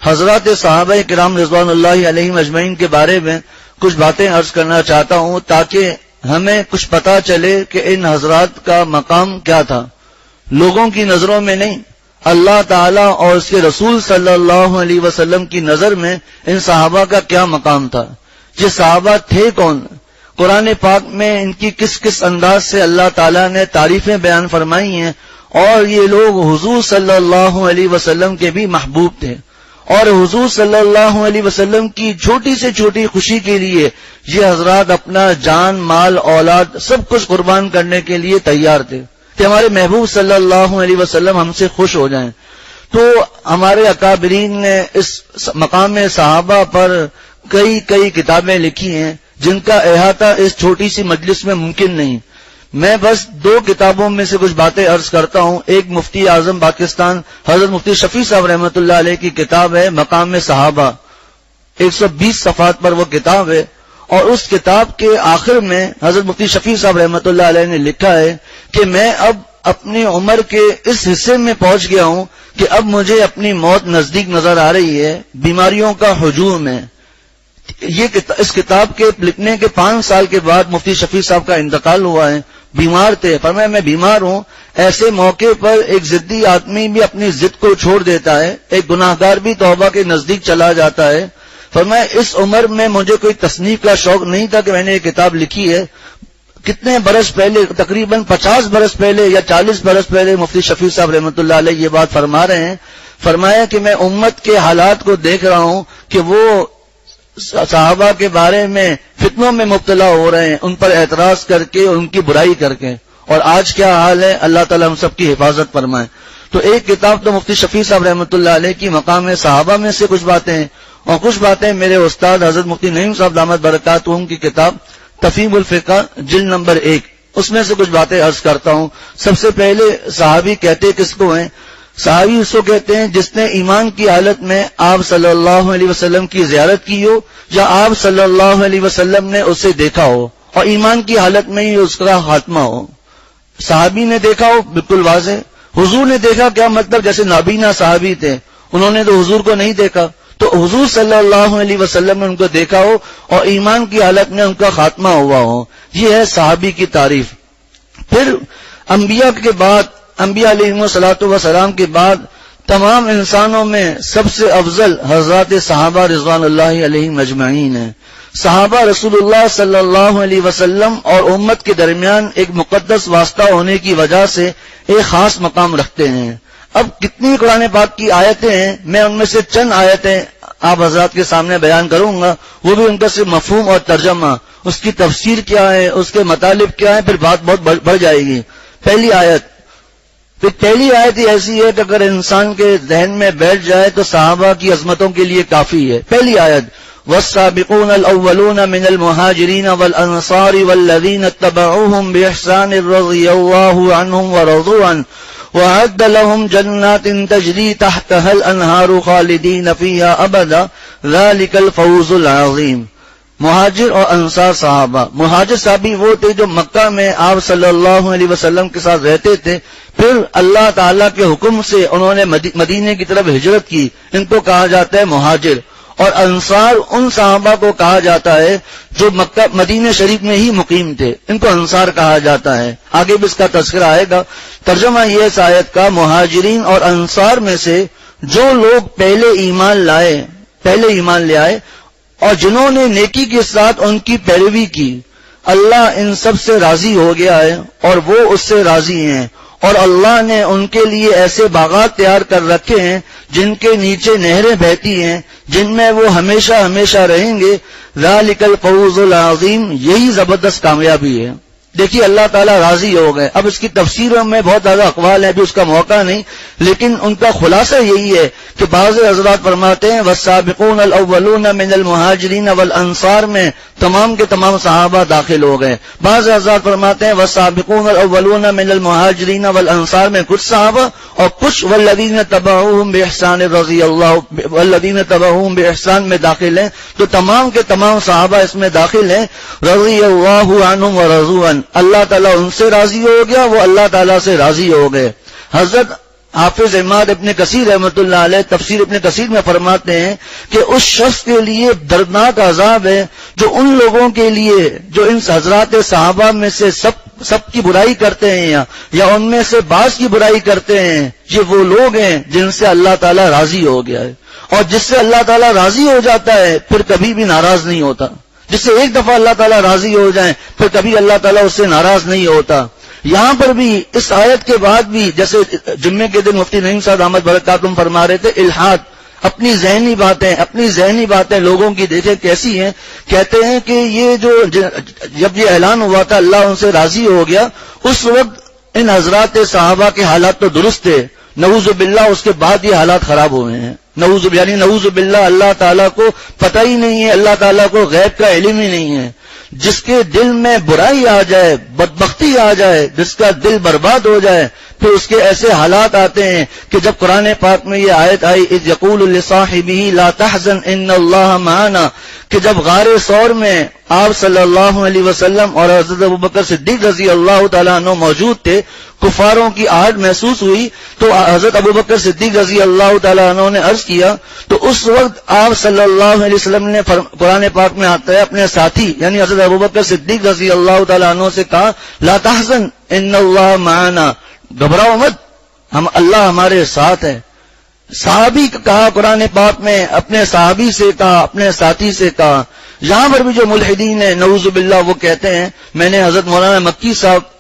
حضرات صحابہ کرام رضوان اللہ علیہم اجمعین کے بارے میں کچھ باتیں عرض کرنا چاہتا ہوں تاکہ ہمیں کچھ پتا چلے کہ ان حضرات کا مقام کیا تھا. لوگوں کی نظروں میں نہیں، اللہ تعالیٰ اور اس کے رسول صلی اللہ علیہ وسلم کی نظر میں ان صحابہ کا کیا مقام تھا. یہ صحابہ تھے کون؟ قرآن پاک میں ان کی کس کس انداز سے اللہ تعالیٰ نے تعریفیں بیان فرمائی ہیں، اور یہ لوگ حضور صلی اللہ علیہ وسلم کے بھی محبوب تھے، اور حضور صلی اللہ علیہ وسلم کی چھوٹی سے چھوٹی خوشی کے لیے یہ حضرات اپنا جان، مال، اولاد سب کچھ قربان کرنے کے لیے تیار تھے کہ ہمارے محبوب صلی اللہ علیہ وسلم ہم سے خوش ہو جائیں. تو ہمارے اکابرین نے اس مقام صحابہ پر کئی کتابیں لکھی ہیں جن کا احاطہ اس چھوٹی سی مجلس میں ممکن نہیں. میں بس 2 کتابوں میں سے کچھ باتیں عرض کرتا ہوں. ایک مفتی اعظم پاکستان حضرت مفتی شفیع صاحب رحمۃ اللہ علیہ کی کتاب ہے مقام صحابہ، 120 صفحات پر وہ کتاب ہے، اور اس کتاب کے آخر میں حضرت مفتی شفیع صاحب رحمۃ اللہ علیہ نے لکھا ہے کہ میں اب اپنی عمر کے اس حصے میں پہنچ گیا ہوں کہ اب مجھے اپنی موت نزدیک نظر آ رہی ہے، بیماریوں کا ہجوم ہے. اس کتاب کے لکھنے کے 5 سال کے بعد مفتی شفیع صاحب کا انتقال ہوا ہے. بیمار تھے، فرمایا میں بیمار ہوں. ایسے موقع پر ایک ضدی آدمی بھی اپنی ضد کو چھوڑ دیتا ہے، ایک گناہگار بھی توبہ کے نزدیک چلا جاتا ہے. فرمایا اس عمر میں مجھے کوئی تصنیف کا شوق نہیں تھا کہ میں نے یہ کتاب لکھی ہے. کتنے برس پہلے، تقریباً 50 برس پہلے یا 40 برس پہلے مفتی شفیع صاحب رحمۃ اللہ علیہ یہ بات فرما رہے ہیں. فرمایا کہ میں امت کے حالات کو دیکھ رہا ہوں کہ وہ صحابہ کے بارے میں فتنوں میں مبتلا ہو رہے ہیں، ان پر اعتراض کر کے، ان کی برائی کر کے. اور آج کیا حال ہے، اللہ تعالیٰ ہم سب کی حفاظت فرمائے. تو ایک کتاب تو مفتی شفیع صاحب رحمۃ اللہ علیہ کی مقام صحابہ میں سے کچھ باتیں ہیں، اور کچھ باتیں میرے استاد حضرت مفتی نعیم صاحب دامت برکاتہم کی کتاب تفہیم الفقہ جلد نمبر 1، اس میں سے کچھ باتیں عرض کرتا ہوں. سب سے پہلے صحابی کہتے کس کو ہیں؟ صحابی اس کو کہتے ہیں جس نے ایمان کی حالت میں آپ صلی اللہ علیہ وسلم کی زیارت کی ہو، یا آپ صلی اللہ علیہ وسلم نے اسے دیکھا ہو، اور ایمان کی حالت میں ہی اس کا خاتمہ ہو. صحابی نے دیکھا ہو بالکل واضح. حضور نے دیکھا کیا مطلب؟ جیسے نابینا صحابی تھے، انہوں نے تو حضور کو نہیں دیکھا، تو حضور صلی اللہ علیہ وسلم نے ان کو دیکھا ہو اور ایمان کی حالت میں ان کا خاتمہ ہوا ہو. یہ ہے صحابی کی تعریف. پھر انبیاء کے بعد، انبیاء علیہم الصلوۃ والسلام کے بعد تمام انسانوں میں سب سے افضل حضرات صحابہ رضوان اللہ علیہم اجمعین ہیں. صحابہ رسول اللہ صلی اللہ علیہ وسلم اور امت کے درمیان ایک مقدس واسطہ ہونے کی وجہ سے ایک خاص مقام رکھتے ہیں. اب کتنی قرآن پاک کی آیتیں ہیں، میں ان میں سے چند آیتیں آپ حضرات کے سامنے بیان کروں گا، وہ بھی ان کا صرف مفہوم اور ترجمہ، اس کی تفسیر کیا ہے، اس کے مطالب کیا ہے، پھر بات بہت بڑھ جائے گی. پہلی آیت ہی ایسی ہے کہ اگر انسان کے ذہن میں بیٹھ جائے تو صحابہ کی عظمتوں کے لیے کافی ہے. پہلی آیت والسابقون الاولون من المهاجرين والانصار والذين اتبعوهم باحسان رضي الله عنهم ورضوا عنه وأعد لهم جنات تجري تحتها الانهار خالدين فيها ابدا ذلك الفوز العظيم. مہاجر اور انصار صحابہ. مہاجر صحابی وہ تھے جو مکہ میں آپ صلی اللہ علیہ وسلم کے ساتھ رہتے تھے، پھر اللہ تعالیٰ کے حکم سے انہوں نے مدینے کی طرف ہجرت کی، ان کو کہا جاتا ہے مہاجر. اور انصار ان صحابہ کو کہا جاتا ہے جو مکہ مدینہ شریف میں ہی مقیم تھے، ان کو انصار کہا جاتا ہے. آگے بھی اس کا تذکرہ آئے گا. ترجمہ یہ اس آیت کا، مہاجرین اور انصار میں سے جو لوگ پہلے ایمان لے آئے اور جنہوں نے نیکی کے ساتھ ان کی پیروی کی، اللہ ان سب سے راضی ہو گیا ہے اور وہ اس سے راضی ہیں. اور اللہ نے ان کے لیے ایسے باغات تیار کر رکھے ہیں جن کے نیچے نہریں بہتی ہیں، جن میں وہ ہمیشہ ہمیشہ رہیں گے. ذالک الفوز العظیم، یہی زبردست کامیابی ہے. دیکھیے اللہ تعالیٰ راضی ہو گئے. اب اس کی تفسیروں میں بہت زیادہ اقوال ہیں، ابھی اس کا موقع نہیں، لیکن ان کا خلاصہ یہی ہے کہ بعض حضرات فرماتے ہیں والسابقون الاولون من المہاجرین والانصار میں تمام کے تمام صحابہ داخل ہو گئے. بعض حضرات فرماتے ہیں والسابقون الاولون من المہاجرین والانصار میں کچھ صحابہ، اور کچھ والذین تبعوہم باحسان رضی اللہ والذین تبعوہم باحسان میں داخل ہیں. تو تمام کے تمام صحابہ اس میں داخل ہیں. رضی اللہ عنہم ورضوا عنہ، اللہ تعالیٰ ان سے راضی ہو گیا، وہ اللہ تعالیٰ سے راضی ہو گئے. حضرت حافظ عماد ابن کثیر رحمۃ اللہ علیہ تفسیر ابن کثیر میں فرماتے ہیں کہ اس شخص کے لیے دردناک عذاب ہے جو ان لوگوں کے لیے جو ان حضرات صحابہ میں سے سب کی برائی کرتے ہیں یا ان میں سے بعض کی برائی کرتے ہیں. یہ وہ لوگ ہیں جن سے اللہ تعالیٰ راضی ہو گیا ہے، اور جس سے اللہ تعالیٰ راضی ہو جاتا ہے پھر کبھی بھی ناراض نہیں ہوتا. جس سے ایک دفعہ اللہ تعالیٰ راضی ہو جائیں پھر کبھی اللہ تعالیٰ اس سے ناراض نہیں ہوتا. یہاں پر بھی اس آیت کے بعد بھی جیسے جمعے کے دن مفتی نعیم صاحب احمد برکاتہم فرما رہے تھے، الحاد اپنی ذہنی باتیں لوگوں کی دیکھیں کیسی ہیں. کہتے ہیں کہ یہ جب یہ اعلان ہوا تھا اللہ ان سے راضی ہو گیا، اس وقت ان حضرات صحابہ کے حالات تو درست تھے، نعوذ باللہ اس کے بعد یہ حالات خراب ہوئے ہیں. نعوذ باللہ اللہ تعالیٰ کو پتہ ہی نہیں ہے، اللہ تعالیٰ کو غیب کا علم ہی نہیں ہے. جس کے دل میں برائی آ جائے، بدبختی آ جائے، جس کا دل برباد ہو جائے، پھر اس کے ایسے حالات آتے ہیں کہ جب قرآن پاک میں یہ آیت آئی اذ یقول لصاحبہ لا تحزن ان اللہ معنا، کہ جب غار ثور میں آپ صلی اللہ علیہ وسلم اور حضرت ابوبکر صدیق رضی اللہ تعالیٰ عنہ موجود تھے، کفاروں کی آہٹ محسوس ہوئی تو حضرت ابوبکر صدیق رضی اللہ تعالیٰ عنہ نے عرض کیا، تو اس وقت آپ صلی اللہ علیہ وسلم نے قرآن پاک میں آتا ہے اپنے ساتھی یعنی حضرت ابوبکر صدیق رضی اللہ تعالیٰ عنہ سے کہا لا تحزن ان اللہ معنا، گھبراؤ مت، اللہ ہمارے ساتھ ہے. صحابی کہا قرآن پاک میں، اپنے صحابی سے کہا، اپنے ساتھی سے کہا. یہاں پر بھی جو ملحدین ہیں نعوذ باللہ وہ کہتے ہیں، میں نے حضرت مولانا مکی صاحب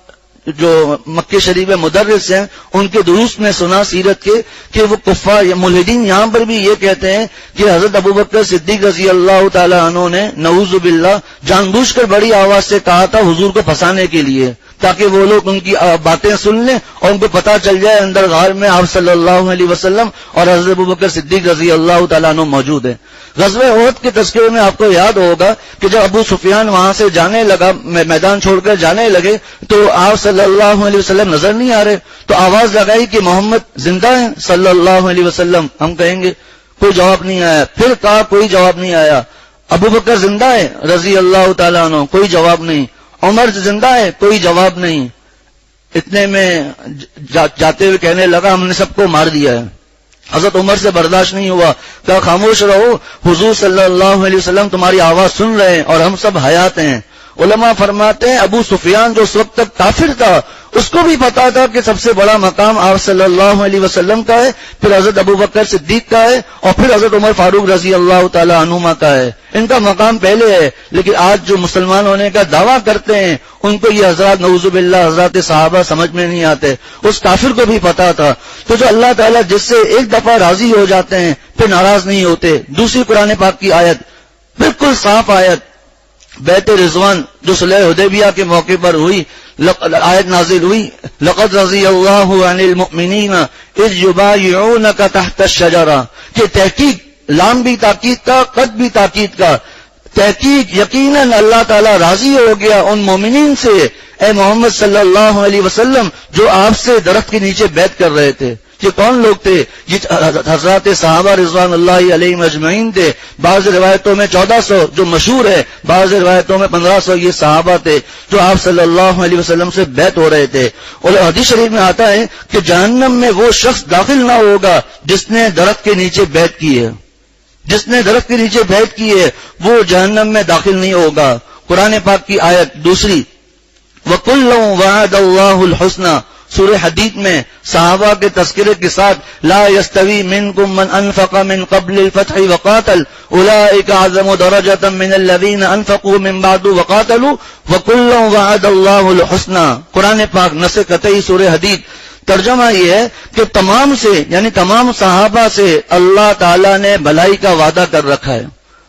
جو مکہ شریف مدرس ہیں ان کے دروس میں سنا سیرت کے کہ وہ کفار ملحدین یہاں پر بھی یہ کہتے ہیں کہ حضرت ابوبکر صدیق رضی اللہ تعالی عنہ نے نعوذ باللہ جان بوجھ کر بڑی آواز سے کہا تھا حضور کو پھنسانے کے لیے، تاکہ وہ لوگ ان کی باتیں سن لیں اور ان کو پتہ چل جائے اندر غار میں آپ صلی اللہ علیہ وسلم اور حضرت ابوبکر صدیق رضی اللہ تعالیٰ عنہ موجود ہیں. غزوہ احد کے تذکرے میں آپ کو یاد ہوگا کہ جب ابو سفیان وہاں سے جانے لگا، میدان چھوڑ کر جانے لگے، تو آپ صلی اللہ علیہ وسلم نظر نہیں آ رہے، تو آواز لگائی کہ محمد زندہ ہیں صلی اللہ علیہ وسلم. ہم کہیں گے کوئی جواب نہیں آیا. پھر کہا کوئی جواب نہیں آیا. ابوبکر زندہ ہے رضی اللہ تعالیٰ عنہ، کوئی جواب نہیں. عمر زندہ ہے، کوئی جواب نہیں. اتنے میں جاتے ہوئے کہنے لگا ہم نے سب کو مار دیا ہے. حضرت عمر سے برداشت نہیں ہوا، کہا خاموش رہو، حضور صلی اللہ علیہ وسلم تمہاری آواز سن رہے ہیں اور ہم سب حیات ہیں. علماء فرماتے ہیں ابو سفیان جو اس وقت تک کافر تھا اس کو بھی پتا تھا کہ سب سے بڑا مقام آپ صلی اللہ علیہ وسلم کا ہے، پھر حضرت ابوبکر صدیق کا ہے اور پھر حضرت عمر فاروق رضی اللہ تعالی عنہما کا ہے. ان کا مقام پہلے ہے. لیکن آج جو مسلمان ہونے کا دعویٰ کرتے ہیں ان کو یہ حضرات نعوذ باللہ حضرات صحابہ سمجھ میں نہیں آتے. اس کافر کو بھی پتا تھا. تو جو اللہ تعالیٰ جس سے ایک دفعہ راضی ہو جاتے ہیں پھر ناراض نہیں ہوتے. دوسری قرآن پاک کی آیت بالکل صاف آیت بیت رضوان جو صلح حدیبیہ کے موقع پر ہوئی، آیت نازل ہوئی لقد رضی اللہ عن المؤمنین اذ یبایعونک تحت الشجرہ، کہ تحقیق لام بھی تاکید کا، قد بھی تاکید کا، تحقیق یقیناً اللہ تعالیٰ راضی ہو گیا ان مومنین سے اے محمد صلی اللہ علیہ وسلم جو آپ سے درخت کے نیچے بیعت کر رہے تھے. یہ کون لوگ تھے؟ یہ حضرات صحابہ رضوان اللہ علیہم اجمعین تھے. بعض روایتوں میں 1400 جو مشہور ہے، بعض روایتوں میں 1500 یہ صحابہ تھے جو آپ صلی اللہ علیہ وسلم سے بیعت ہو رہے تھے. اور حدیث شریف میں آتا ہے کہ جہنم میں وہ شخص داخل نہ ہوگا جس نے درخت کے نیچے بیعت کی ہے. جس نے درخت کے نیچے بیعت کی ہے وہ جہنم میں داخل نہیں ہوگا. قرآن پاک کی آیت دوسری وَكُلًّا وَعَدَ اللَّهُ الْحُسْنَى، سورہ حدید میں صحابہ کے تذکرے کے ساتھ لا يستوی منکم من انفق من قبل الفتح وقاتل اولئک اعظم درجة من الذین انفقوا من بعد وقاتلوا وكلا وعد اللہ الحسنى. قرآن پاک نص قطعی سورہ حدید. ترجمہ یہ ہے کہ تمام سے یعنی تمام صحابہ سے اللہ تعالیٰ نے بھلائی کا وعدہ کر رکھا ہے.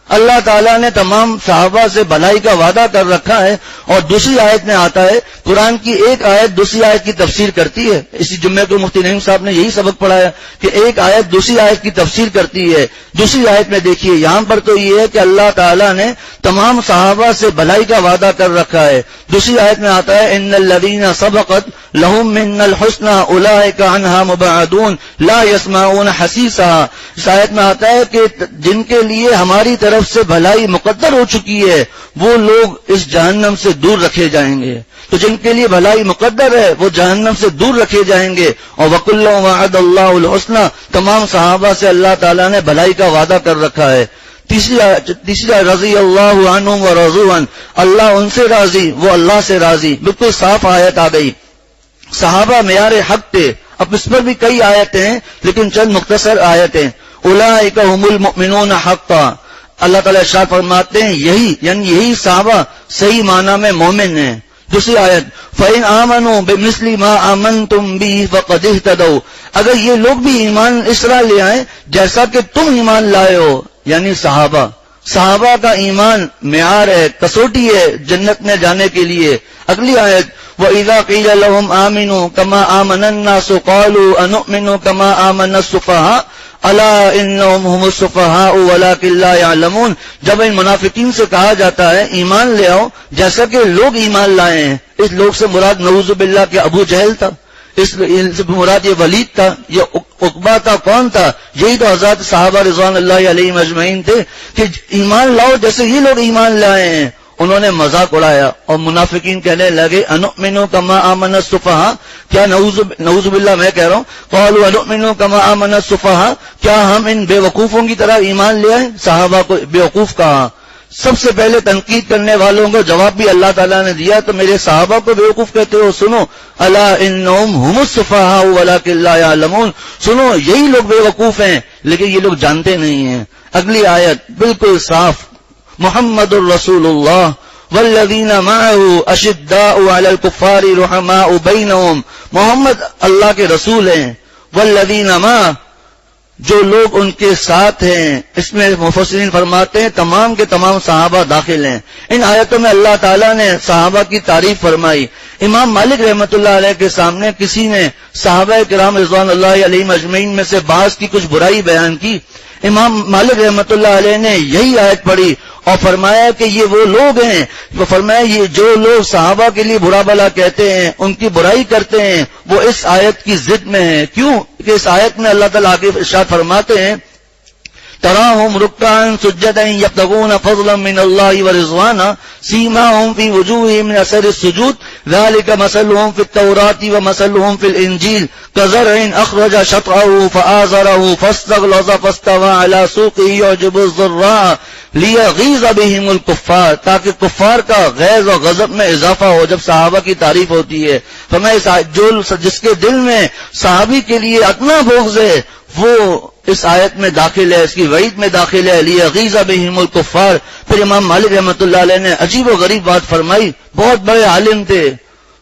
اللہ تعالیٰ نے تمام صحابہ سے بھلائی کا وعدہ کر رکھا ہے. اور دوسری آیت میں آتا ہے، قرآن کی ایک آیت دوسری آیت کی تفسیر کرتی ہے. اسی جمعے کو مفتی نعیم صاحب نے یہی سبق پڑھایا کہ ایک آیت دوسری آیت کی تفسیر کرتی ہے. دوسری آیت میں دیکھیے یہاں پر تو یہ ہے کہ اللہ تعالیٰ نے تمام صحابہ سے بھلائی کا وعدہ کر رکھا ہے. دوسری آیت میں آتا ہے ان الذین سبقت لهم من الحسنى اولئک عنها مبعدون لا يسمعون حسیسها. اس آیت میں آتا ہے کہ جن کے لیے ہماری طرف سے بھلائی مقدر ہو چکی ہے وہ لوگ اس جہنم سے دور رکھے جائیں گے. تو جن کے لیے بھلائی مقدر ہے وہ جہنم سے دور رکھے جائیں گے. اور وَكُلًّا وَعَدَ اللَّهُ الْحُسْنَى، تمام صحابہ سے اللہ تعالیٰ نے بھلائی کا وعدہ کر رکھا ہے. تیسری رضی اللہ عنہم ورضوا عنہ، اللہ ان سے راضی وہ اللہ سے راضی. بالکل صاف آیت آ گئی. صحابہ معیار حق تھے. اب اس پر بھی کئی آیتیں ہیں لیکن چند مختصر آیتیں. اولئک هم المؤمنون حقا، اللہ تعالیٰ ارشاد فرماتے ہیں یہی صحابہ صحیح معنی میں مومن ہیں. دوسری آیت فَإِنْ آمَنُوا بِمِثْلِ مَا آمَنْتُمْ بِهِ فَقَدِ اهْتَدَوْا، اگر یہ لوگ بھی ایمان اس طرح لے آئیں جیسا کہ تم ایمان لائے ہو، یعنی صحابہ کا ایمان معیار ہے، کسوٹی ہے جنت میں جانے کے لیے. اگلی آیت وَإِذَا قِيلَ لَهُمْ آمِنُوا كَمَا آمَنَ النَّاسُ قَالُوا أَنُؤْمِنُ كَمَا آمَنَ السُّفَهَاءُ أَلَا إِنَّهُمْ هُمُ السُّفَهَاءُ وَلَكِنْ لَا يَعْلَمُونَ. جب ان منافقین سے کہا جاتا ہے ایمان لے آؤ جیسا کہ لوگ ایمان لائے ہیں، اس لوگ سے مراد نعوذ باللہ کے ابو جہل تھا، اس سے مراد یہ ولید تھا، یہ عقبہ تھا، کون تھا؟ یہی تو حضرات صحابہ رضوان اللہ علیہم اجمعین تھے کہ ایمان لاؤ جیسے یہ لوگ ایمان لائے ہیں. انہوں نے مذاق اڑایا اور منافقین کہنے لگے انؤمنو کما آمن السفہاء، کیا نعوذ باللہ میں کہہ رہا ہوں، قالوا انؤمنو کما آمن السفہاء، کیا ہم ان بے وقوفوں کی طرح ایمان لے آئیں؟ صحابہ کو بے وقوف کہا. سب سے پہلے تنقید کرنے والوں کو جواب بھی اللہ تعالیٰ نے دیا، تو میرے صحابہ کو بے وقوف کہتے ہو؟ سنو الا انہم هم السفہاء ولکن لا یعلمون، سنو یہی لوگ بے وقوف ہیں لیکن یہ لوگ جانتے نہیں ہیں. اگلی آیت بالکل صاف محمد الرسول اللہ والذین معه اشداء علی الکفار رحماء بینہم، محمد اللہ کے رسول ہیں. والذین معه، جو لوگ ان کے ساتھ ہیں. اس میں مفسرین فرماتے ہیں تمام کے تمام صحابہ داخل ہیں. ان آیتوں میں اللہ تعالیٰ نے صحابہ کی تعریف فرمائی. امام مالک رحمۃ اللہ علیہ کے سامنے کسی نے صحابہ کرام رضوان اللہ علیہم اجمعین میں سے بعض کی کچھ برائی بیان کی. امام مالک رحمۃ اللہ علیہ نے یہی آیت پڑھی اور فرمایا کہ یہ وہ لوگ ہیں، وہ فرمایا یہ جو لوگ صحابہ کے لیے برا بلا کہتے ہیں، ان کی برائی کرتے ہیں، وہ اس آیت کی ضد میں ہیں. کیوں کہ اس آیت میں اللہ تعالیٰ آگے ارشاد فرماتے ہیں تراہم رکعا سجدا یبتغون فضلا من اللہ ورضوانا سیماہم فی وجوہہم من اثر السجود ذلک مثلہم فی التوراۃ ومثلہم فی الانجیل کزرع اخرج شطأہ فآزرہ فاستغلظ فاستوى علی سوقہ یعجب الضراع لیغیظ بہم الکفار، تاکہ کفار کا غیظ و غضب میں اضافہ ہو جب صحابہ کی تعریف ہوتی ہے. فرمایا جو جس کے دل میں صحابی کے لیے اتنا بغض ہے وہ اس آیت میں داخل ہے، اس کی وعید میں داخل ہے لیغیظ بہم الکفار. پھر امام مالک رحمۃ اللہ علیہ نے عجیب و غریب بات فرمائی. بہت بڑے عالم تھے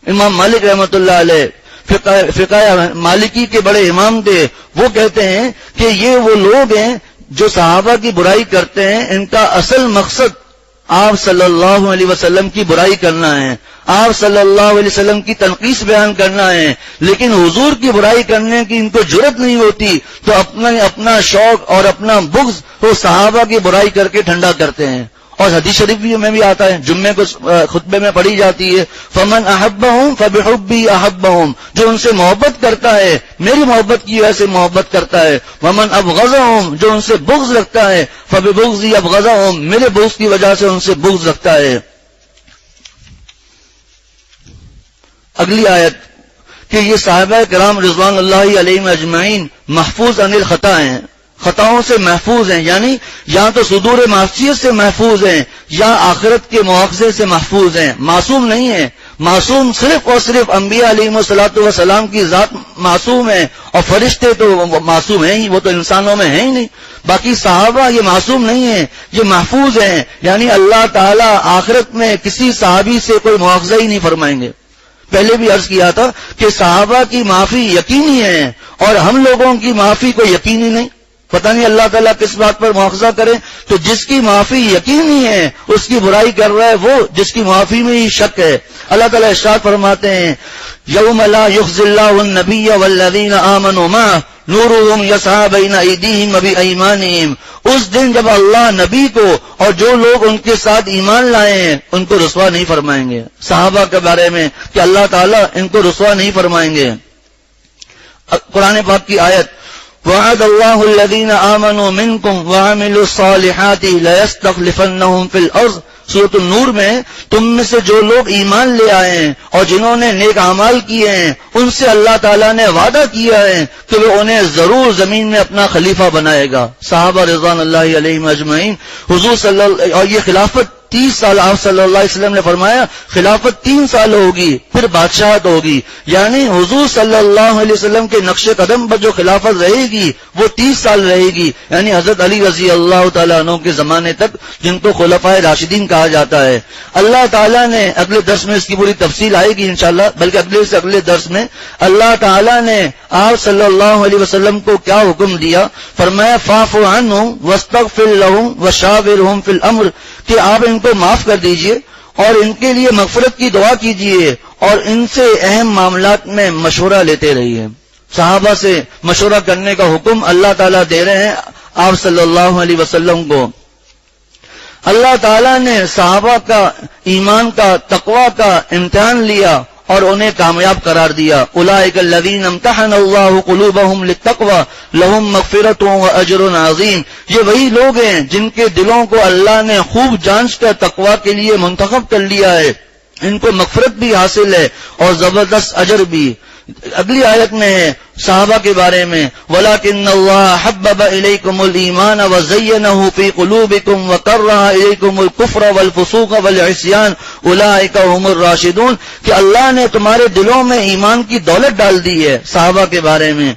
امام مالک رحمۃ اللہ علیہ، فقہ مالکی کے بڑے امام تھے. وہ کہتے ہیں کہ یہ وہ لوگ ہیں جو صحابہ کی برائی کرتے ہیں، ان کا اصل مقصد آپ صلی اللہ علیہ وسلم کی برائی کرنا ہے، آپ صلی اللہ علیہ وسلم کی تنقیص بیان کرنا ہے، لیکن حضور کی برائی کرنے کی ان کو جرت نہیں ہوتی، تو اپنا شوق اور اپنا بغض وہ صحابہ کی برائی کر کے ٹھنڈا کرتے ہیں. اور حدیث شریف میں بھی آتا ہے، جمعے کو خطبے میں پڑھی جاتی ہے فمن احبہم فبحبی احبہم، جو ان سے محبت کرتا ہے میری محبت کی وجہ سے محبت کرتا ہے. ومن ابغضہم، جو ان سے بغض رکھتا ہے فببغضی ابغضہم، میرے بغض کی وجہ سے ان سے بغض رکھتا ہے. اگلی آیت کہ یہ صحابہ کرام رضوان اللہ علیہم اجمعین محفوظ عن الخطا ہیں، خطاؤں سے محفوظ ہیں، یعنی یا تو صدور معصیت سے محفوظ ہیں یا آخرت کے مواخذے سے محفوظ ہیں. معصوم نہیں ہیں، معصوم صرف اور صرف انبیاء علیہم الصلوۃ والسلام کی ذات معصوم ہے، اور فرشتے تو معصوم ہیں ہی، وہ تو انسانوں میں ہیں ہی نہیں. باقی صحابہ یہ معصوم نہیں ہیں، یہ محفوظ ہیں، یعنی اللہ تعالیٰ آخرت میں کسی صحابی سے کوئی مواخذہ ہی نہیں فرمائیں گے. پہلے بھی عرض کیا تھا کہ صحابہ کی معافی یقینی ہے اور ہم لوگوں کی معافی کوئی یقینی نہیں. پتہ نہیں اللہ تعالیٰ کس بات پر مواخذہ کرے. تو جس کی معافی یقینی ہے اس کی برائی کر رہا ہے وہ جس کی معافی میں ہی شک ہے. اللہ تعالیٰ ارشاد فرماتے ہیں یوم لا یخزی اللہ النبی والذین آمنوا معہ نورهم يسعى بين أيديهم وبأيمانهم. اس دن جب اللہ نبی کو اور جو لوگ ان کے ساتھ ایمان لائے ہیں ان کو رسوا نہیں فرمائیں گے. صحابہ کے بارے میں کہ اللہ تعالیٰ ان کو رسوا نہیں فرمائیں گے. قرآن پاک کی آیت وعد اللہ الذین آمنوا منکم وعملوا الصالحات لیستخلفنہم فی الارض. سورۃ النور میں تم میں سے جو لوگ ایمان لے آئے ہیں اور جنہوں نے نیک اعمال کیے ہیں ان سے اللہ تعالیٰ نے وعدہ کیا ہے کہ وہ انہیں ضرور زمین میں اپنا خلیفہ بنائے گا. صحابہ رضوان اللہ علیہم اجمعین حضور صلی اللہ اور یہ خلافت 30 سال آپ صلی اللہ علیہ وسلم نے فرمایا خلافت 3 سال ہوگی پھر بادشاہت ہوگی. یعنی حضور صلی اللہ علیہ وسلم کے نقش قدم پر جو خلافت رہے گی وہ 30 سال رہے گی. یعنی حضرت علی رضی اللہ تعالیٰ عنہ کے زمانے تک جن کو خلفائے راشدین کہا جاتا ہے. اللہ تعالیٰ نے اگلے درس میں اس کی پوری تفصیل آئے گی انشاءاللہ، بلکہ اگلے سے اگلے درس میں اللہ تعالیٰ نے آپ صلی اللہ علیہ وسلم کو کیا حکم دیا. فرمایا فاعف عنہم واستغفر لہم وشاورہم فی الامر کہ آپ ان کو معاف کر دیجئے اور ان کے لیے مغفرت کی دعا کیجئے اور ان سے اہم معاملات میں مشورہ لیتے رہیے. صحابہ سے مشورہ کرنے کا حکم اللہ تعالیٰ دے رہے ہیں آپ صلی اللہ علیہ وسلم کو. اللہ تعالیٰ نے صحابہ کا ایمان کا تقوی کا امتحان لیا اور انہیں کامیاب قرار دیا. اولئک الذین امتحن اللہ قلوبہم للتقوی لہم مغفرۃ واجر عظیم. یہ وہی لوگ ہیں جن کے دلوں کو اللہ نے خوب جانچ کر تقوی کے لیے منتخب کر لیا ہے. ان کو مغفرت بھی حاصل ہے اور زبردست اجر بھی. اگلی آیت میں ہے صحابہ کے بارے میں وَلَكِنَّ اللَّهَ حَبَّبَ إِلَيْكُمُ الْإِيمَانَ وَزَيَّنَهُ فِي قُلُوبِكُمْ وَكَرَّهَ إِلَيْكُمُ الْكُفْرَ وَالْفُسُوقَ وَالْعِصْيَانَ أُولَئِكَ هُمُ الرَّاشِدُونَ کہ اللہ نے تمہارے دلوں میں ایمان کی دولت ڈال دی ہے. صحابہ کے بارے میں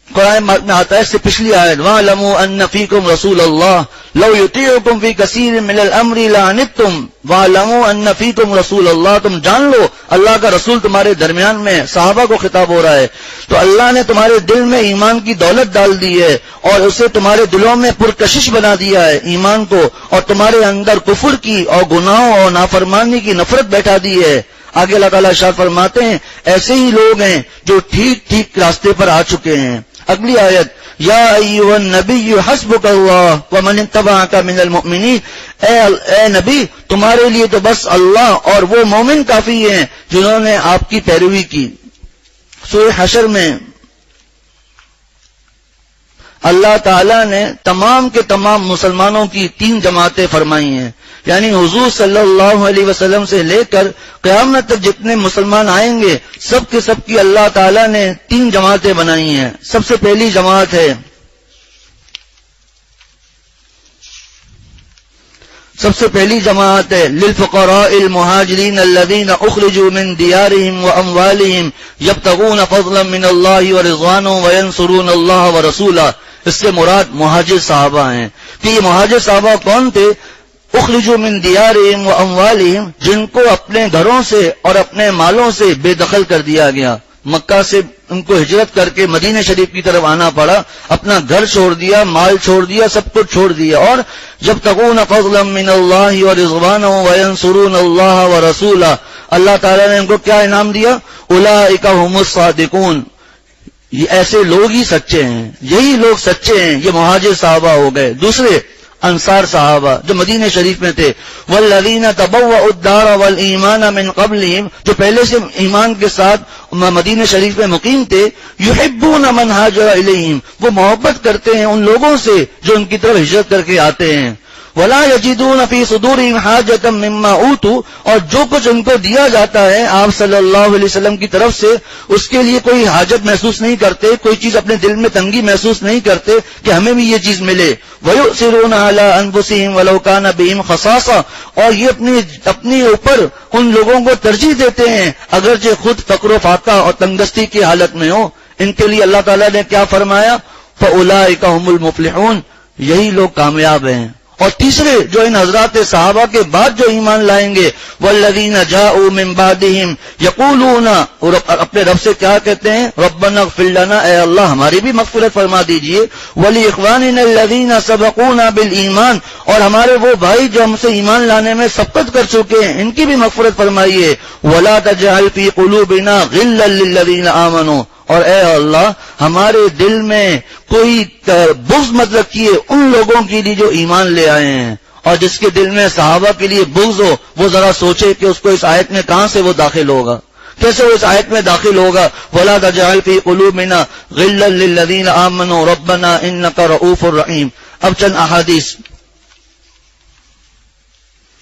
قرآن میں آتا ہے اس سے پچھلی آیت وَاعْلَمُوا أَنَّ فِيكُمْ رَسُولَ اللَّهِ لَوْ يُطِيعُكُمْ فِي كَثِيرٍ مِّنَ الْأَمْرِ لَعَنِتُّمْ وَاعْلَمُوا أَنَّ فِيكُمْ رَسُولَ اللَّهِ. تم جان لو اللہ کا رسول تمہارے درمیان میں. صحابہ کو خطاب ہو رہا ہے. تو اللہ نے تمہارے دل میں ایمان کی دولت ڈال دی ہے اور اسے تمہارے دلوں میں پرکشش بنا دیا ہے ایمان کو، اور تمہارے اندر کفر کی اور گناہوں اور نافرمانی کی نفرت بیٹھا دی ہے. آگے اللہ تعالیٰ ارشاد فرماتے ہیں ایسے ہی لوگ ہیں جو ٹھیک ٹھیک راستے پر آ چکے ہیں. اگلی آیت یا ایھا النبی حسبک اللہ ومن اتبعک من المؤمنین. اے نبی تمہارے لیے تو بس اللہ اور وہ مومن کافی ہیں جنہوں نے آپ کی پیروی کی. سورہ حشر میں اللہ تعالیٰ نے تمام کے تمام مسلمانوں کی 3 جماعتیں فرمائی ہیں. یعنی حضور صلی اللہ علیہ وسلم سے لے کر قیامت تک جتنے مسلمان آئیں گے سب کے سب کی اللہ تعالیٰ نے 3 جماعتیں بنائی ہیں. سب سے پہلی جماعت ہے للفقراء المہاجرین الذین اخرجوا من دیارہم واموالہم یبتغون فضلا من اللہ ورضوانہ وینصرون اللہ ورسولہ. اس سے مراد مہاجر صحابہ ہیں. کہ یہ مہاجر صحابہ کون تھے؟ اخرجوا من دیارہم واموالہم جن کو اپنے گھروں سے اور اپنے مالوں سے بے دخل کر دیا گیا. مکہ سے ان کو ہجرت کر کے مدینہ شریف کی طرف آنا پڑا. اپنا گھر چھوڑ دیا، مال چھوڑ دیا، سب کچھ چھوڑ دیا. اور جب تقون فضلا من اللہ ورضوانہ وینصرون اللہ ورسولہ اللہ تعالیٰ نے ان کو کیا انعام دیا؟ اولئک هم الصادقون. یہ ایسے لوگ ہی سچے ہیں، یہی لوگ سچے ہیں. یہ مہاجر صحابہ ہو گئے. دوسرے انصار صحابہ جو مدینہ شریف میں تھے والذین تبوؤا الدار والایمان من قبلہم جو پہلے سے ایمان کے ساتھ مدینہ شریف میں مقیم تھے. یحبون من ہاجر الیہم وہ محبت کرتے ہیں ان لوگوں سے جو ان کی طرف ہجرت کر کے آتے ہیں. ولا یجدون فی صدورہم حاجۃ مما اوتوا اور جو کچھ ان کو دیا جاتا ہے آپ صلی اللہ علیہ وسلم کی طرف سے اس کے لیے کوئی حاجت محسوس نہیں کرتے، کوئی چیز اپنے دل میں تنگی محسوس نہیں کرتے کہ ہمیں بھی یہ چیز ملے. وَيُؤْثِرُونَ عَلَىٰ أَنفُسِهِمْ وَلَوْ كَانَ بِهِمْ خَصَاصَةٌ اور یہ اپنے اوپر ان لوگوں کو ترجیح دیتے ہیں اگرچہ خود فقر و فاقہ اور تنگستی کی حالت میں ہو. ان کے لیے اللہ تعالیٰ نے کیا فرمایا؟ فَأُولَٰئِكَ هُمُ الْمُفْلِحُونَ یہی لوگ کامیاب ہیں. اور تیسرے جو ان حضرات صحابہ کے بعد جو ایمان لائیں گے والذین جاءوا من بعدہم یقولون اور اپنے رب سے کیا کہتے ہیں؟ ربنا اغفر لنا اے اللہ ہماری بھی مغفرت فرما دیجئے. ولاخواننا الذین سبقونا بالایمان اور ہمارے وہ بھائی جو ہم سے ایمان لانے میں سبقت کر چکے ہیں ان کی بھی مغفرت فرمائیے. ولا تجعل فی قلوبنا غلا للذین آمنوا اور اے اللہ ہمارے دل میں کوئی بغض مت رکھیے ان لوگوں کے لیے جو ایمان لے آئے ہیں، اور جس کے دل میں صحابہ کے لیے بغض ہو وہ ذرا سوچے کہ اس کو اس آیت میں کہاں سے وہ داخل ہوگا، کیسے وہ اس آیت میں داخل ہوگا. وَلَا تَجْعَلْ فِي قُلُوبِنَا غِلًّا لِّلَّذِينَ آمَنُوا رَبَّنَا إِنَّكَ رَءُوفٌ رَحِيمٌ. اب چند احادیث.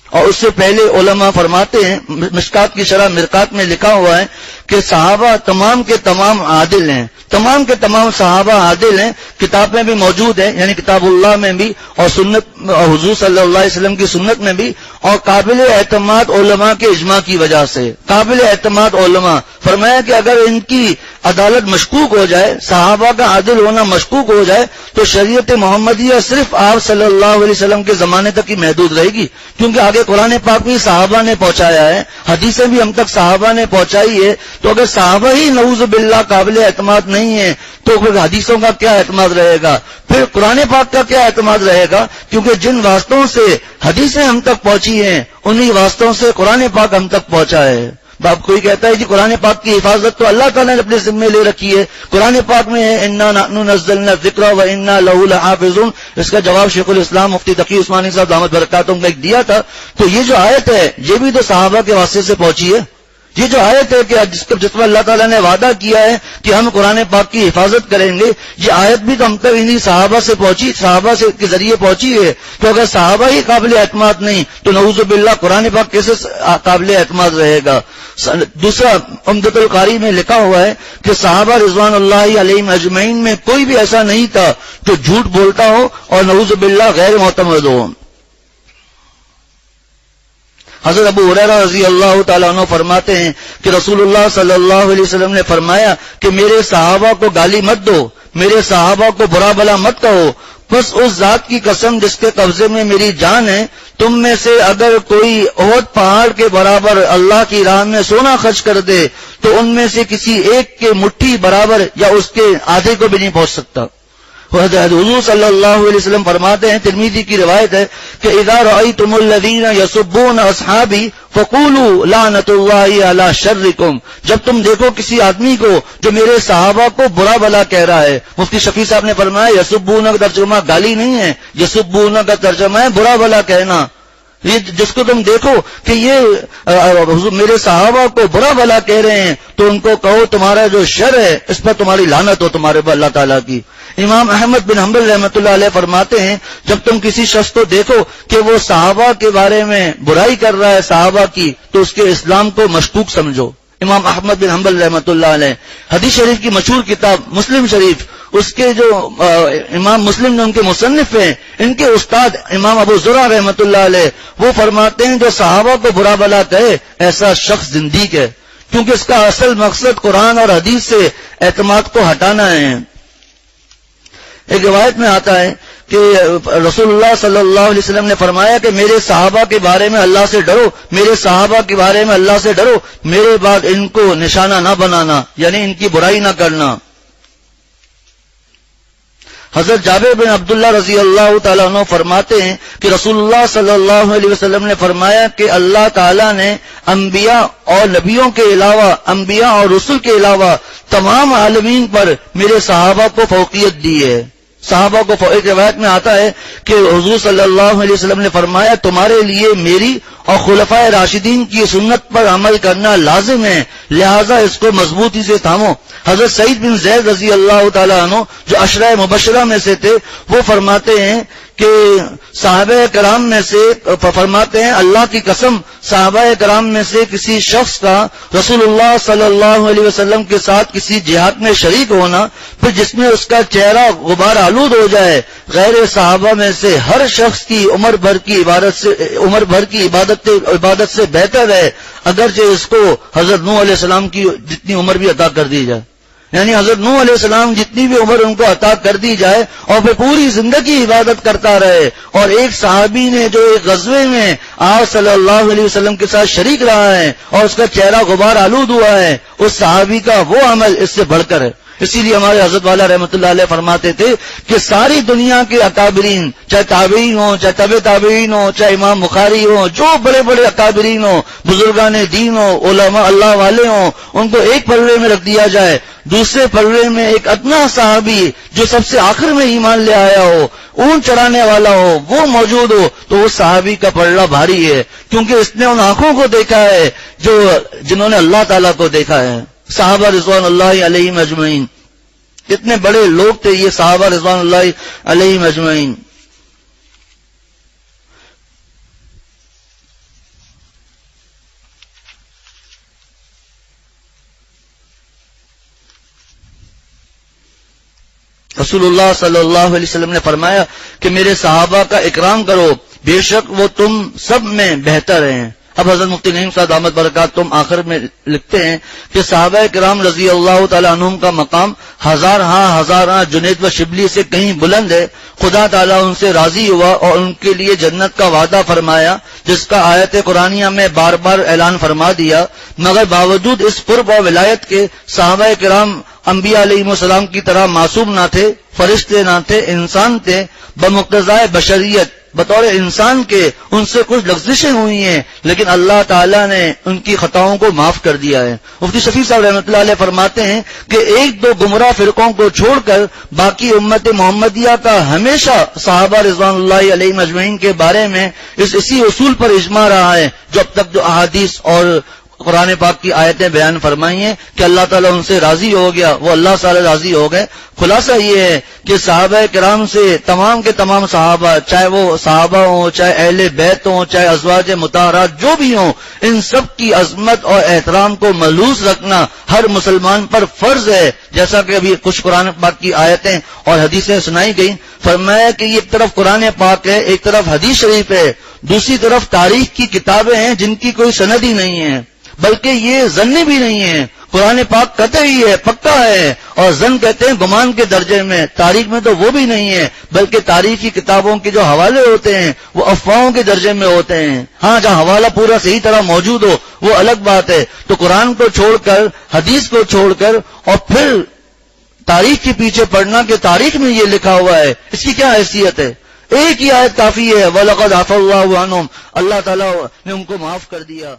اور اس سے پہلے علماء فرماتے ہیں، مشکات کی شرح مرقات میں لکھا ہوا ہے کہ صحابہ تمام کے تمام عادل ہیں، تمام کے تمام صحابہ عادل ہیں. کتاب میں بھی موجود ہے، یعنی کتاب اللہ میں بھی اور سنت حضور صلی اللہ علیہ وسلم کی سنت میں بھی، اور قابل اعتماد علماء کے اجماع کی وجہ سے. قابل اعتماد علماء فرمایا کہ اگر ان کی عدالت مشکوک ہو جائے، صحابہ کا عادل ہونا مشکوک ہو جائے، تو شریعت محمدیہ صرف آپ صلی اللہ علیہ وسلم کے زمانے تک ہی محدود رہے گی، کیونکہ آگے قرآن پاک بھی صحابہ نے پہنچایا ہے، حدیثیں بھی ہم تک صحابہ نے پہنچائی ہے. تو اگر صحابہ ہی نعوذ باللہ قابل اعتماد نہیں ہے تو پھر حدیثوں کا کیا اعتماد رہے گا، پھر قرآن پاک کا کیا اعتماد رہے گا؟ کیونکہ جن واسطوں سے حدیثیں ہم تک پہنچی ہیں انہی واسطوں سے قرآن پاک ہم تک پہنچا ہے. اب کوئی کہتا ہے جی قرآن پاک کی حفاظت تو اللہ تعالیٰ نے اپنے ذمے لے رکھی ہے، قرآن پاک میں ہے انا نحن نزلنا الذکر وانا لہ لحافظون. اس کا جواب شیخ الاسلام مفتی تقی عثمانی صاحب دامت برکاتہم نے دیا تھا. تو یہ جو آیت ہے یہ بھی تو صحابہ کے واسطے سے پہنچی ہے. یہ جو آیت ہے کہ جس میں اللہ تعالیٰ نے وعدہ کیا ہے کہ ہم قرآن پاک کی حفاظت کریں گے، یہ آیت بھی تو ہم تک انہی صحابہ سے پہنچی، صحابہ سے کے ذریعے پہنچی ہے. تو اگر صحابہ ہی قابل اعتماد نہیں تو نعوذ باللہ قرآن پاک کیسے قابل اعتماد رہے گا؟ دوسرا عمدۃ القاری میں لکھا ہوا ہے کہ صحابہ رضوان اللہ علیہم اجمعین میں کوئی بھی ایسا نہیں تھا جو جھوٹ بولتا ہو اور نعوذ باللہ غیر معتمد ہو. حضرت ابو ہریرہ رضی اللہ تعالیٰ عنہ فرماتے ہیں کہ رسول اللہ صلی اللہ علیہ وسلم نے فرمایا کہ میرے صحابہ کو گالی مت دو، میرے صحابہ کو برا بلا مت کہو، بس اس ذات کی قسم جس کے قبضے میں میری جان ہے، تم میں سے اگر کوئی احد پہاڑ کے برابر اللہ کی راہ میں سونا خرچ کر دے تو ان میں سے کسی ایک کے مٹھی برابر یا اس کے آدھے کو بھی نہیں پہنچ سکتا. حضور صلی اللہ علیہ وسلم فرماتے ہیں، ترمذی کی روایت ہے کہ اذا رأيتم الذين يسبون اصحابي فقولوا لعنت اللہ علی شرکم. جب تم دیکھو کسی آدمی کو جو میرے صحابہ کو برا بلا کہہ رہا ہے، مفتی شفیع صاحب نے فرمایا یسبون کا ترجمہ گالی نہیں ہے، یسبون کا ترجمہ ہے برا بلا کہنا. یہ جس کو تم دیکھو کہ یہ میرے صحابہ کو برا بلا کہہ رہے ہیں تو ان کو کہو تمہارا جو شر ہے اس پر تمہاری لعنت ہو تمہارے پر اللہ تعالیٰ کی. امام احمد بن حنبل رحمۃ اللہ علیہ فرماتے ہیں جب تم کسی شخص کو دیکھو کہ وہ صحابہ کے بارے میں برائی کر رہا ہے صحابہ کی تو اس کے اسلام کو مشکوک سمجھو. امام احمد بن حنبل رحمۃ اللہ علیہ حدیث شریف کی مشہور کتاب مسلم شریف، اس کے جو امام مسلم نے ان کے مصنف ہیں، ان کے استاد امام ابو زرع رحمۃ اللہ علیہ وہ فرماتے ہیں جو صحابہ کو برا بلا کہے ایسا شخص زندیق ہے، کیونکہ اس کا اصل مقصد قرآن اور حدیث سے اعتماد کو ہٹانا ہے. ایک روایت میں آتا ہے کہ رسول اللہ صلی اللہ علیہ وسلم نے فرمایا کہ میرے صحابہ کے بارے میں اللہ سے ڈرو، میرے صحابہ کے بارے میں اللہ سے ڈرو، میرے بعد ان کو نشانہ نہ بنانا، یعنی ان کی برائی نہ کرنا. حضرت جابر بن عبداللہ رضی اللہ تعالیٰ عنہ فرماتے ہیں کہ رسول اللہ صلی اللہ علیہ وسلم نے فرمایا کہ اللہ تعالیٰ نے انبیاء اور نبیوں کے علاوہ، انبیاء اور رسل کے علاوہ تمام عالمین پر میرے صحابہ کو فوقیت دی ہے. صحابہ کو ایک روایت میں آتا ہے کہ حضور صلی اللہ علیہ وسلم نے فرمایا تمہارے لیے میری اور خلفائے راشدین کی سنت پر عمل کرنا لازم ہے، لہذا اس کو مضبوطی سے تھامو. حضرت سعید بن زید رضی اللہ تعالیٰ عنہ جو عشرہ مبشرہ میں سے تھے وہ فرماتے ہیں کہ صحابہ کرام میں سے فرماتے ہیں اللہ کی قسم صحابہ کرام میں سے کسی شخص کا رسول اللہ صلی اللہ علیہ وسلم کے ساتھ کسی جہاد میں شریک ہونا پھر جس میں اس کا چہرہ غبار آلود ہو جائے، غیر صحابہ میں سے ہر شخص کی عمر بھر کی عبادت سے بہتر ہے، اگرچہ اس کو حضرت نوح علیہ السلام کی جتنی عمر بھی عطا کر دی جائے. یعنی حضرت نوح علیہ السلام جتنی بھی عمر ان کو عطا کر دی جائے اور پھر پوری زندگی عبادت کرتا رہے. اور ایک صحابی نے جو ایک غزوے میں آپ صلی اللہ علیہ وسلم کے ساتھ شریک رہا ہے اور اس کا چہرہ غبار آلود ہوا ہے، اس صحابی کا وہ عمل اس سے بڑھ کر ہے. اسی لیے ہمارے حضرت والا رحمۃ اللہ علیہ فرماتے تھے کہ ساری دنیا کے اکابرین، چاہے تابعین ہوں، چاہے طبع تابعین ہوں، چاہے امام بخاری ہوں، جو بڑے بڑے اکابرین ہوں، بزرگان دین ہوں، علماء اللہ والے ہوں، ان کو ایک پلڑے میں رکھ دیا جائے دوسرے پلڑے میں ایک ادنا صحابی جو سب سے آخر میں ایمان لے آیا ہو، اونٹ چرانے والا ہو، وہ موجود ہو تو اس صحابی کا پلڑا بھاری ہے، کیونکہ اس نے ان آنکھوں کو دیکھا ہے جنہوں نے اللہ تعالیٰ کو دیکھا ہے۔ صحابہ رضوان اللہ علیہم اجمعین، کتنے بڑے لوگ تھے یہ صحابہ رضوان اللہ علیہم اجمعین۔ رسول اللہ صلی اللہ علیہ وسلم نے فرمایا کہ میرے صحابہ کا اکرام کرو، بے شک وہ تم سب میں بہتر ہیں۔ اب حضرت مفتی نعیم صاحب دامت برکاتہم آخر میں لکھتے ہیں کہ صحابہ کرام رضی اللہ تعالی عنہم کا مقام ہزار جنید و شبلی سے کہیں بلند ہے۔ خدا تعالیٰ ان سے راضی ہوا اور ان کے لیے جنت کا وعدہ فرمایا، جس کا آیت قرآنیہ میں بار بار اعلان فرما دیا، مگر باوجود اس قرب اور ولایت کے صحابہ کرام انبیاء علیہ السلام کی طرح معصوم نہ تھے، فرشتے نہ تھے، انسان تھے۔ بمقتضائے بشریت بطور انسان کے ان سے کچھ لغزشیں ہوئی ہیں، لیکن اللہ تعالیٰ نے ان کی خطاؤں کو معاف کر دیا ہے۔ مفتی شفیع صاحب رحمۃ اللہ علیہ فرماتے ہیں کہ ایک دو گمراہ فرقوں کو چھوڑ کر باقی امت محمدیہ کا ہمیشہ صحابہ رضوان اللہ علیہ اجمعین کے بارے میں اسی اصول پر اجماع رہا ہے جو اب تک جو احادیث اور قرآن پاک کی آیتیں بیان فرمائی ہیں کہ اللہ تعالیٰ ان سے راضی ہو گیا، وہ اللہ تعالیٰ راضی ہو گئے۔ خلاصہ یہ ہے کہ صحابہ کرام سے تمام کے تمام صحابہ، چاہے وہ صحابہ ہوں، چاہے اہل بیت ہوں، چاہے ازواج مطہرات جو بھی ہوں، ان سب کی عظمت اور احترام کو ملحوظ رکھنا ہر مسلمان پر فرض ہے، جیسا کہ ابھی کچھ قرآن پاک کی آیتیں اور حدیثیں سنائی گئیں۔ فرمایا کہ یہ ایک طرف قرآن پاک ہے، ایک طرف حدیث شریف ہے، دوسری طرف تاریخ کی کتابیں ہیں جن کی کوئی سند ہی نہیں ہے، بلکہ یہ ظنی بھی نہیں ہے۔ قرآن پاک قطعی ہے، پکا ہے، اور ظن کہتے ہیں گمان کے درجے میں۔ تاریخ میں تو وہ بھی نہیں ہے، بلکہ تاریخی کتابوں کے جو حوالے ہوتے ہیں وہ افواہوں کے درجے میں ہوتے ہیں۔ ہاں، جہاں حوالہ پورا صحیح طرح موجود ہو وہ الگ بات ہے۔ تو قرآن کو چھوڑ کر، حدیث کو چھوڑ کر اور پھر تاریخ کے پیچھے پڑھنا کہ تاریخ میں یہ لکھا ہوا ہے، اس کی کیا حیثیت ہے؟ ایک ہی آیت کافی ہے، وَلَقَدْ عَفَا اللَّهُ عَنْهُمْ، اللہ تعالیٰ نے ان کو معاف کر دیا۔